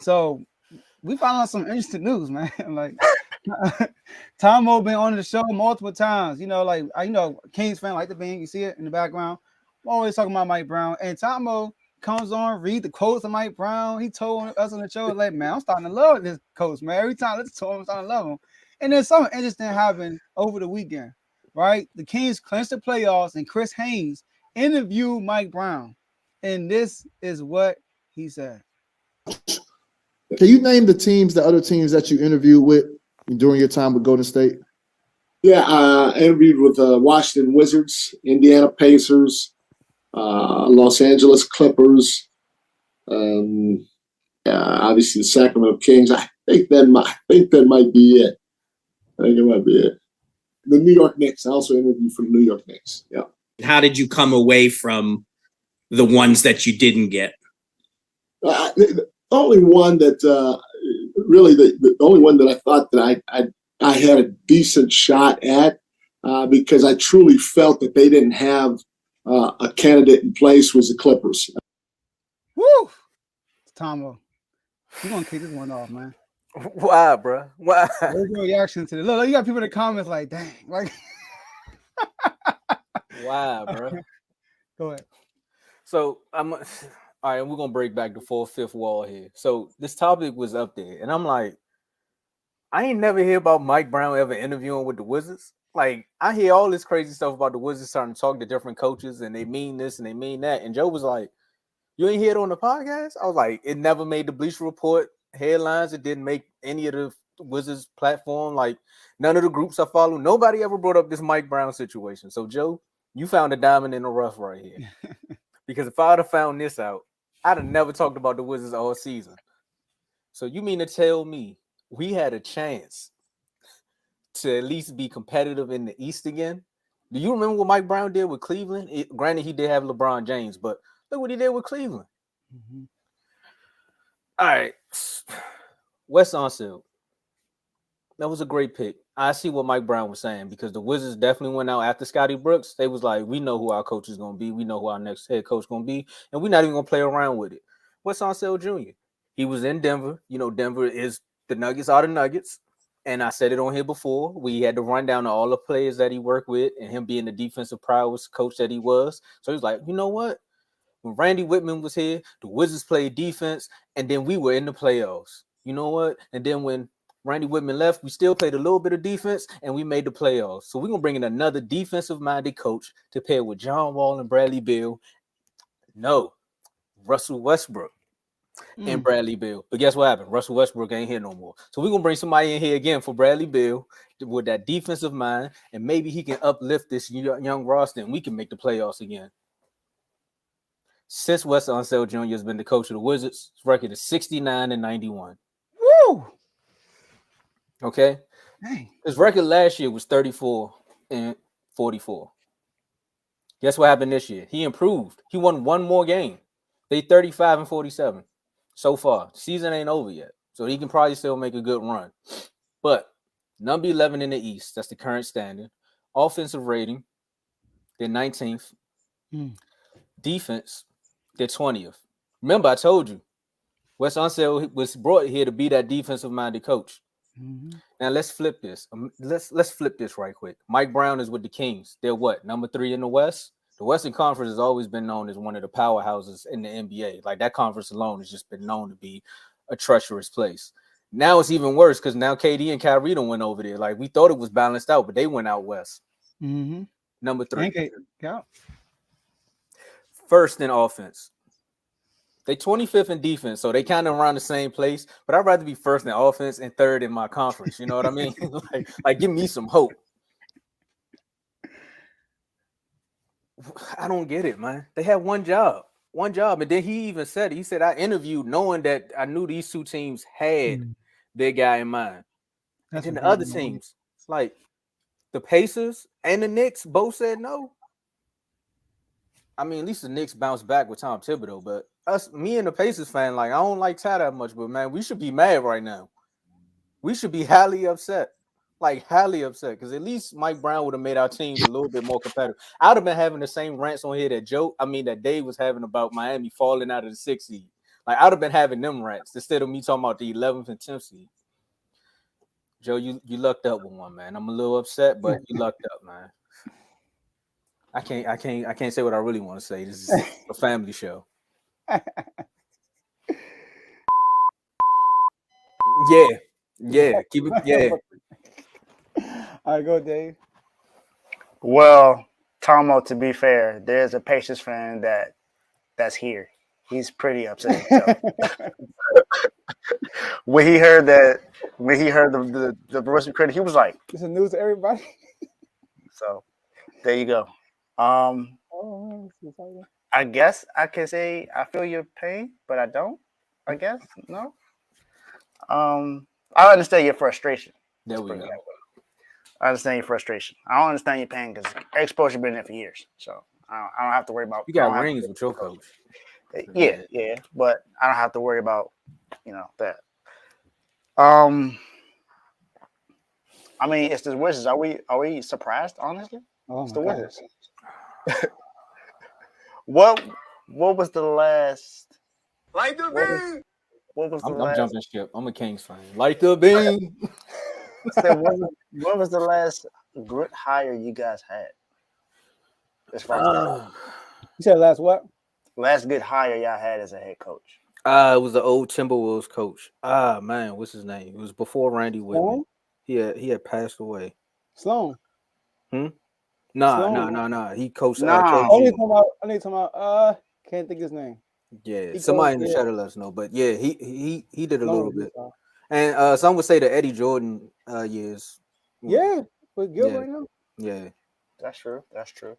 So we found out some interesting news, man. Like Tomo been on the show multiple times. Like Kings fan like the bean. You see it in the background. I'm always talking about Mike Brown, and Tomo comes on, read the quotes of Mike Brown. He told us on the show, like, man, I'm starting to love this coach, man. Every time I listen to him, I'm starting to love him. And there's something interesting happened over the weekend, right? The Kings clinched the playoffs, and Chris Haynes interviewed Mike Brown, and this is what he said. Can you name the other teams that you interviewed with during your time with Golden State? Yeah, I interviewed with Washington Wizards, Indiana Pacers, Los Angeles Clippers, obviously the Sacramento Kings. I think that might be it. I think it might be it. The New York Knicks. I also interviewed for the New York Knicks. Yeah. How did you come away from the ones that you didn't get? The only one that really the only one that I thought that I had a decent shot at because I truly felt that they didn't have a candidate in place was the Clippers. Woo! Tomo, you're going to kick this one off, man. Why, bro? Why? What's your reaction to this? Look, you got people in the comments like, dang. Like, why, bro? Go ahead. So, all right, we're going to break back the fifth wall here. So, this topic was up there, and I'm like, I ain't never hear about Mike Brown ever interviewing with the Wizards. Like, I hear all this crazy stuff about the Wizards starting to talk to different coaches, and they mean this and they mean that. And Joe was like, you ain't hear it on the podcast? I was like, it never made the Bleacher Report headlines. It didn't make any of the Wizards platform. Like, none of the groups I follow, nobody ever brought up this Mike Brown situation. So, Joe, you found a diamond in the rough right here. Because if I'd have found this out, I'd have never talked about the Wizards all season. So you mean to tell me we had a chance to at least be competitive in the East again? Do you remember what Mike Brown did with Cleveland? Granted, he did have LeBron James, but look what he did with Cleveland. Mm-hmm. All right. Wes Unseld. That was a great pick. I see what Mike Brown was saying because the Wizards definitely went out after Scotty Brooks. They was like, we know who our coach is going to be. We know who our next head coach is going to be, and we're not even going to play around with it. Wes Unseld Jr., he was in Denver. You know, Denver is the Nuggets are the Nuggets. And I said it on here before. We had to run down to all the players that he worked with and him being the defensive prowess coach that he was. So he was like, you know what? When Randy Whitman was here, the Wizards played defense, and then we were in the playoffs. You know what? And then when Randy Whitman left, we still played a little bit of defense, and we made the playoffs. So we're going to bring in another defensive-minded coach to pair with John Wall and Bradley Beal. No, Russell Westbrook and Bradley Beal. But guess what happened? Russell Westbrook ain't here no more. So we're going to bring somebody in here again for Bradley Beal with that defensive mind, and maybe he can uplift this young roster, and we can make the playoffs again. Since Wes Unseld Jr. has been the coach of the Wizards, his record is 69-91. Woo! Okay. Dang. His record last year was 34-44. Guess what happened this year? He improved. He won one more game. They 35-47 so far. The season ain't over yet. So he can probably still make a good run. But number 11 in the East, that's the current standard. Offensive rating, they're 19th. Defense, they're 20th. Remember, I told you, Wes Unseld was brought here to be that defensive-minded coach. Mm-hmm. Now let's flip this. Let's flip this right quick. Mike Brown is with the Kings. They're what? Number 3 in the West. The Western Conference has always been known as one of the powerhouses in the NBA. Like that conference alone has just been known to be a treacherous place. Now it's even worse because now KD and Kyrie went over there. Like we thought it was balanced out, but they went out west. Mm-hmm. Number 3. Yeah. First in offense. They 25th in defense, so they kind of around the same place. But I'd rather be first in offense and third in my conference. You know what I mean? like, give me some hope. I don't get it, man. They had one job, and then he even said it. He said I interviewed knowing that I knew these two teams had their guy in mind. And then the other teams, like the Pacers and the Knicks, both said no. I mean, at least the Knicks bounced back with Tom Thibodeau, but me and the Pacers fan, like I don't like Ty that much, but man, we should be mad right now. We should be highly upset, because at least Mike Brown would have made our teams a little bit more competitive. I'd have been having the same rants on here that Dave was having about Miami falling out of the 6th seed. Like I'd have been having them rants instead of me talking about the 11th and 10th seed. Joe, you lucked up with one, man. I'm a little upset, but you lucked up, man. I can't say what I really want to say. This is a family show. Yeah. Keep it. Yeah. All right, go, Dave. Well, Tomo, to be fair, there's a Pacers fan that's here. He's pretty upset. So. when he heard the Brewers credit, he was like, This is news to everybody. so there you go. Oh, man, this is exciting. I guess I can say I feel your pain, but I don't. I guess no. I understand your frustration. There we go. I understand your frustration. I don't understand your pain because exposure been there for years, so I don't have to worry about. You got rings with your coach. Yeah, but I don't have to worry about that. I mean, it's the Wizards. Are we surprised? Honestly, Oh, it's the my Wizards. What was the last? Like the beam. What was the I'm last? jumping ship. I'm a Kings fan. Like the beam. What was the last grit hire you guys had? As far as You said last what? last good hire y'all had as a head coach. It was the old Timberwolves coach. Man, what's his name? It was before Randy Whitman. Sloan? He had passed away. Sloan. Nah. He coached. Nah. I need KG. to talk about. Can't think his name. Yeah, He somebody in coached, the yeah. chat let us know. But yeah, he did a Sloan, little bit. And some would say the Eddie Jordan years. Yeah, but good Yeah. right now. Yeah. That's true. That's true. Good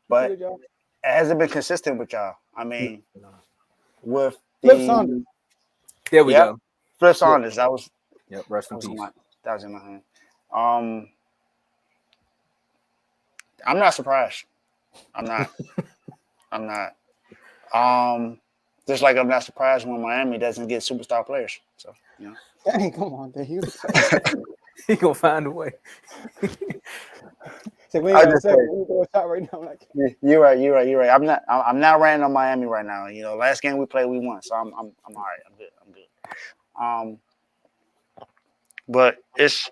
But job. it hasn't been consistent with y'all. I mean, No. with Flip the Saunders. There we Yep. go. Flip Saunders, that was Yep. Rest in peace. that was in my hand. I'm not surprised. I'm not. I'm not. Just like I'm not surprised when Miami doesn't get superstar players. So Dang, come on, Dave. He gonna find a way. Say, we I ain't got just seven. say- We throw a shot right now. Like, you're right. I'm not ranting on Miami right now. Last game we played, we won. So I'm all right. I'm good. But it's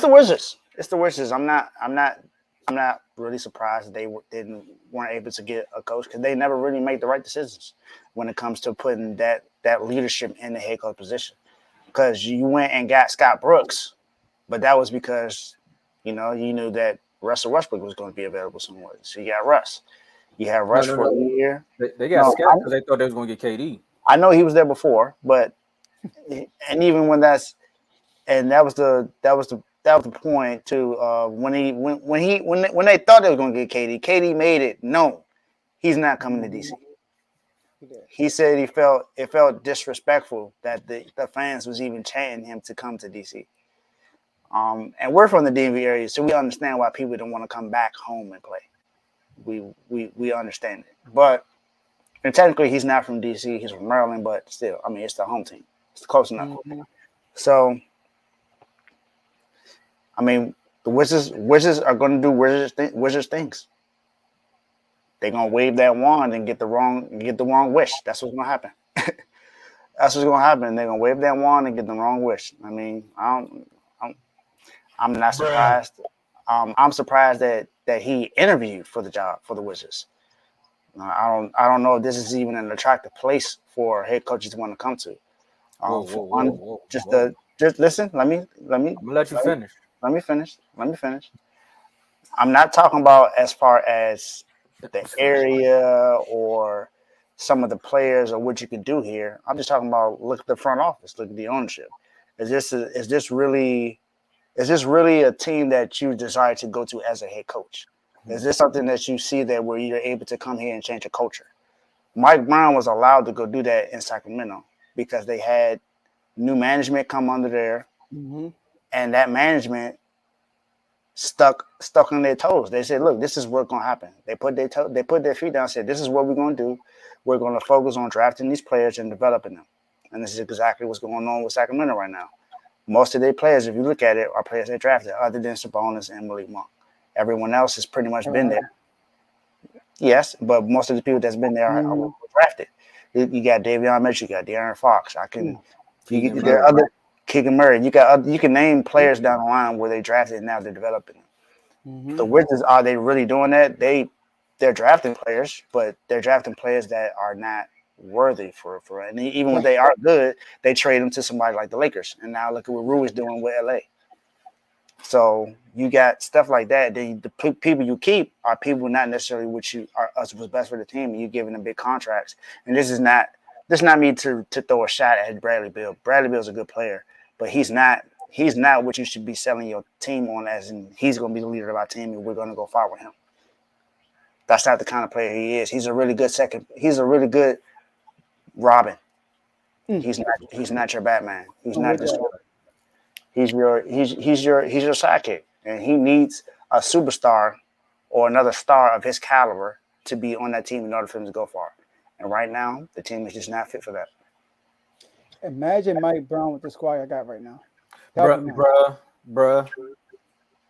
the Wizards. It's the Wizards. I'm not really surprised they weren't able to get a coach because they never really make the right decisions when it comes to putting that leadership in the head coach position. Because you went and got Scott Brooks, but that was because you knew that Russell Westbrook was going to be available somewhere. So you got Russ. You have Russ for a year. They got No, scared because they thought they was gonna get KD. I know he was there before, but and even when that was the point too. When they thought they were going to get KD made it known he's not coming to DC. He said it felt disrespectful that the fans was even chanting him to come to DC. And we're from the DMV area, so we understand why people don't want to come back home and play. We understand it, but and technically he's not from DC. He's from Maryland, but still, I mean, it's the home team. It's close enough. mm-hmm. So, I mean, the Wizards are going to do Wizards things. They're going to wave that wand and get the wrong wish. That's what's going to happen. That's what's going to happen. They're going to wave that wand and get the wrong wish. I mean, I'm not surprised. I'm surprised that he interviewed for the job for the Wizards. I don't know if this is even an attractive place for head coaches to want to come to. Whoa. Just listen. Let me. I'm gonna let you finish. Let me finish. I'm not talking about as far as the area or some of the players or what you can do here. I'm just talking about look at the front office, look at the ownership. Is this really a team that you desire to go to as a head coach? Is this something that you see that where you're able to come here and change a culture? Mike Brown was allowed to go do that in Sacramento because they had new management come under there, and that management stuck on their toes. They said, "Look, this is what's going to happen." They put their feet down and said, "This is what we're going to do. We're going to focus on drafting these players and developing them." And this is exactly what's going on with Sacramento right now. Most of their players, if you look at it, are players they drafted, other than Sabonis and Malik Monk. Everyone else has pretty much been there. Yes, but most of the people that's been there are drafted. You got Davion Mitchell, you got De'Aaron Fox. Keegan There are Murray. other Keegan Murray. You can name players down the line where they drafted and now they're developing. The Wizards, are they really doing that? They're drafting players, but they're drafting players that are not worthy for and even when they are good, they trade them to somebody like the Lakers. And now look at what Rue is doing with LA. So you got stuff like that. Then the people you keep are people not necessarily what's best for the team, and you're giving them big contracts. And this is not me to throw a shot at Bradley Beal. Bradley Beal's a good player, but he's not what you should be selling your team on, as in he's going to be the leader of our team and we're going to go fight with him. That's not the kind of player he is. He's a really good Robin. He's not your Batman. He's not just. He's your sidekick, and he needs a superstar or another star of his caliber to be on that team in order for him to go far. And right now, the team is just not fit for that. Imagine Mike Brown with the squad I got right now. Bruh.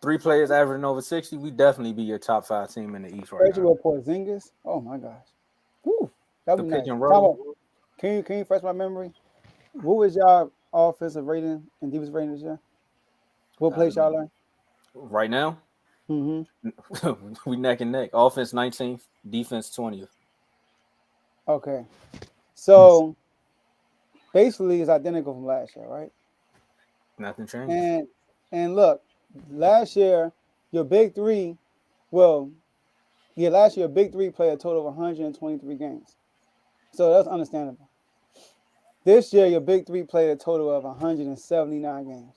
3 players averaging over 60, we definitely be your top 5 team in the East right Especially now. with Porzingis. Oh my gosh. Woo. That The would be pick nice. and roll. Can you refresh my memory? What was y'all offensive rating and defensive rating this year? What place y'all learn? Right now, Mm-hmm. we neck and neck. Offense 19th, defense 20th. Okay. So basically it's identical from last year, right? Nothing changed. And look, last year your big three, last year your big three played a total of 123 games. So that's understandable. This year your big three played a total of 179 games.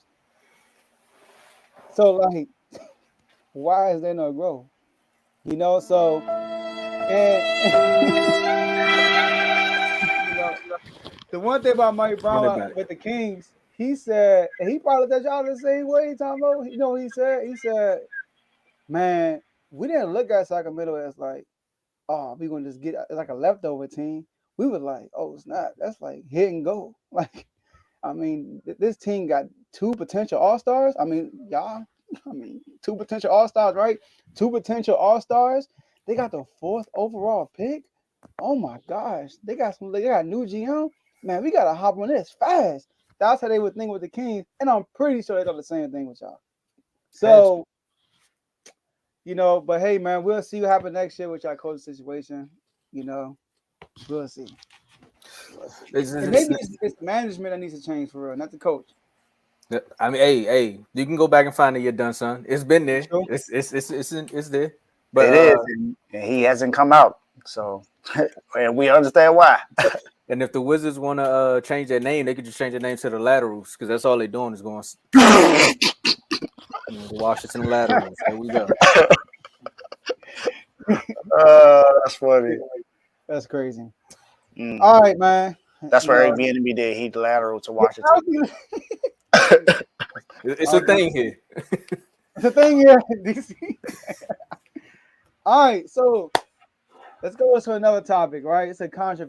So like, why is there no growth? You know, so and you know, the one thing about Mike Brown with the Kings, he said, and he probably does y'all the same way, Tomo. You know what he said? He said, man, we didn't look at Sacramento as like, oh, we're gonna just get like a leftover team. We were like, oh, it's not. That's like hit and go. Like, I mean, this team got 2 potential all-stars. I mean, 2 potential all-stars, right? 2 potential all-stars. They got the 4th overall pick. Oh my gosh. They got new GM. Man, we gotta hop on this fast. That's how they would think with the Kings. And I'm pretty sure they thought the same thing with y'all. So, you know, but hey man, we'll see what happens next year with y'all coach situation. You know, we'll see. And maybe it's management that needs to change for real, not the coach. I mean, hey, you can go back and find it. You're done, son. It's been there. Sure. It's there. But it is, and he hasn't come out. So, and we understand why. And if the Wizards want to change their name, they could just change their name to the Laterals, because that's all they're doing is going the Washington Laterals. There we go. That's funny. That's crazy. All right, man. That's what Eric Bieniemy did. He lateral to Washington. It's a thing here. It's a thing here, DC. All right, so let's go to another topic, right? It's a controversy.